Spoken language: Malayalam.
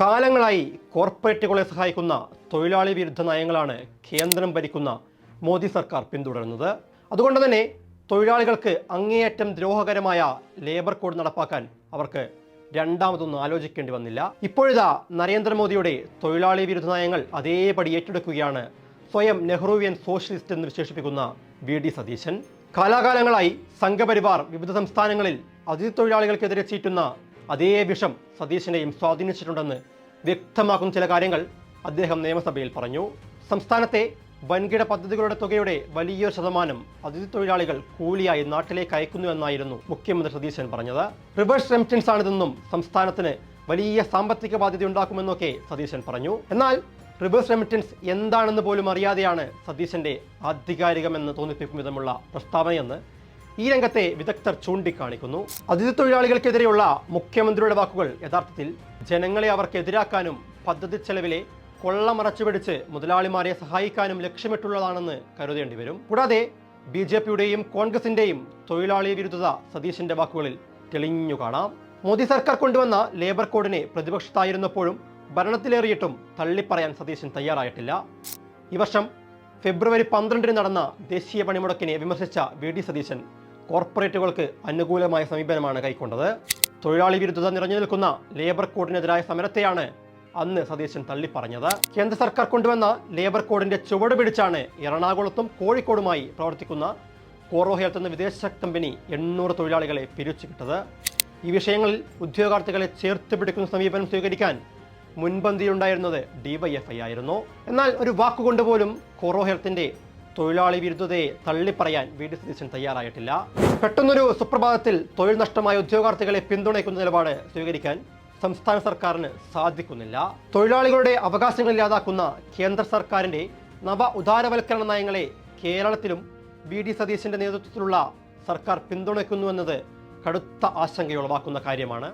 കാലങ്ങളായി കോർപ്പറേറ്റുകളെ സഹായിക്കുന്ന തൊഴിലാളി വിരുദ്ധ നയങ്ങളാണ് കേന്ദ്രം ഭരിക്കുന്ന മോദി സർക്കാർ പിന്തുടരുന്നത്. അതുകൊണ്ട് തന്നെ തൊഴിലാളികൾക്ക് അങ്ങേയറ്റം ദ്രോഹകരമായ ലേബർ കോഡ് നടപ്പാക്കാൻ അവർക്ക് രണ്ടാമതൊന്നും ആലോചിക്കേണ്ടി വന്നില്ല. ഇപ്പോഴിതാ നരേന്ദ്രമോദിയുടെ തൊഴിലാളി വിരുദ്ധ നയങ്ങൾ അതേപടി ഏറ്റെടുക്കുകയാണ് സ്വയം നെഹ്റുവിയൻ സോഷ്യലിസ്റ്റ് എന്ന് വിശേഷിപ്പിക്കുന്ന വി.ഡി. സതീശൻ. കാലാകാലങ്ങളായി സംഘപരിവാർ വിവിധ സംസ്ഥാനങ്ങളിൽ അതിഥി തൊഴിലാളികൾക്കെതിരെ ചീറ്റുന്ന അതേ വിഷം സതീശനെയും സ്വാധീനിച്ചിട്ടുണ്ടെന്ന് വ്യക്തമാക്കുന്ന ചില കാര്യങ്ങൾ അദ്ദേഹം നിയമസഭയിൽ പറഞ്ഞു. സംസ്ഥാനത്തെ വൻകിട പദ്ധതികളുടെ തുകയുടെ വലിയൊരു ശതമാനം അതിഥി തൊഴിലാളികൾ കൂലിയായി നാട്ടിലേക്ക് അയക്കുന്നുവെന്നായിരുന്നു മുഖ്യമന്ത്രി സതീശൻ പറഞ്ഞത്. റിവേഴ്സ് റെമിറ്റൻസ് ആണിതെന്നും സംസ്ഥാനത്തിന് വലിയ സാമ്പത്തിക ബാധ്യത ഉണ്ടാക്കുമെന്നൊക്കെ സതീശൻ പറഞ്ഞു. എന്നാൽ റിവേഴ്സ് റെമിറ്റൻസ് എന്താണെന്ന് പോലും അറിയാതെയാണ് സതീശന്റെ ആധികാരികമെന്ന് തോന്നിപ്പിക്കും വിധമുള്ള പ്രസ്താവനയെന്ന് ഈ രംഗത്തെ വിദഗ്ധർ ചൂണ്ടിക്കാണിക്കുന്നു. അതിഥി തൊഴിലാളികൾക്കെതിരെയുള്ള മുഖ്യമന്ത്രിയുടെ വാക്കുകൾ യഥാർത്ഥത്തിൽ ജനങ്ങളെ അവർക്കെതിരാക്കാനും പദ്ധതി ചെലവിലെ കൊള്ളമറച്ചു പിടിച്ച് മുതലാളിമാരെ സഹായിക്കാനും ലക്ഷ്യമിട്ടുള്ളതാണെന്ന് കരുതേണ്ടി വരും. കൂടാതെ BJPയുടെയും കോൺഗ്രസിന്റെയും തൊഴിലാളി വിരുദ്ധത സതീശന്റെ വാക്കുകളിൽ തെളിഞ്ഞു കാണാം. മോദി സർക്കാർ കൊണ്ടുവന്ന ലേബർ കോഡിനെ പ്രതിപക്ഷത്തായിരുന്നപ്പോഴും ഭരണത്തിലേറിയിട്ടും തള്ളിപ്പറയാൻ സതീശൻ തയ്യാറായിട്ടില്ല. ഈ വർഷം ഫെബ്രുവരി 12 നടന്ന ദേശീയ പണിമുടക്കിനെ വിമർശിച്ച വി.ഡി. സതീശൻ കോർപ്പറേറ്റുകൾക്ക് അനുകൂലമായ സമീപനമാണ് കൈക്കൊണ്ടത്. തൊഴിലാളി വിരുദ്ധത നിറഞ്ഞു നിൽക്കുന്ന ലേബർ കോഡിനെതിരായ സമരത്തെയാണ് അന്ന് സതീശൻ തള്ളിപ്പറഞ്ഞത്. കേന്ദ്ര സർക്കാർ കൊണ്ടുവന്ന ലേബർ കോഡിന്റെ ചുവട് പിടിച്ചാണ് എറണാകുളത്തും കോഴിക്കോടുമായി പ്രവർത്തിക്കുന്ന കോറോ ഹെൽത്ത് എന്ന വിദേശ കമ്പനി 800 തൊഴിലാളികളെ പിരിച്ചുവിട്ടത്. ഈ വിഷയങ്ങളിൽ ഉദ്യോഗാർത്ഥികളെ ചേർത്ത് പിടിക്കുന്ന സമീപനം സ്വീകരിക്കാൻ മുൻപന്തിയിലുണ്ടായിരുന്നത് DYFI ആയിരുന്നു. എന്നാൽ ഒരു വാക്കുകൊണ്ട് പോലും കോറോ ഹെൽത്തിന്റെ തൊഴിലാളി വിരുദ്ധതയെ തള്ളിപ്പറയാൻ വി.ഡി. സതീശൻ തയ്യാറായിട്ടില്ല. പെട്ടെന്നൊരു സുപ്രഭാതത്തിൽ തൊഴിൽ നഷ്ടമായ ഉദ്യോഗാർത്ഥികളെ പിന്തുണയ്ക്കുന്ന നിലപാട് സ്വീകരിക്കാൻ സംസ്ഥാന സർക്കാരിന് സാധിക്കുന്നില്ല. തൊഴിലാളികളുടെ അവകാശങ്ങൾ ഇല്ലാതാക്കുന്ന കേന്ദ്ര സർക്കാരിന്റെ നവ ഉദാരവൽക്കരണ നയങ്ങളെ കേരളത്തിലും വി.ഡി. സതീശന്റെ നേതൃത്വത്തിലുള്ള സർക്കാർ പിന്തുണയ്ക്കുന്നുവെന്നത് കടുത്ത ആശങ്കയുളവാക്കുന്ന കാര്യമാണ്.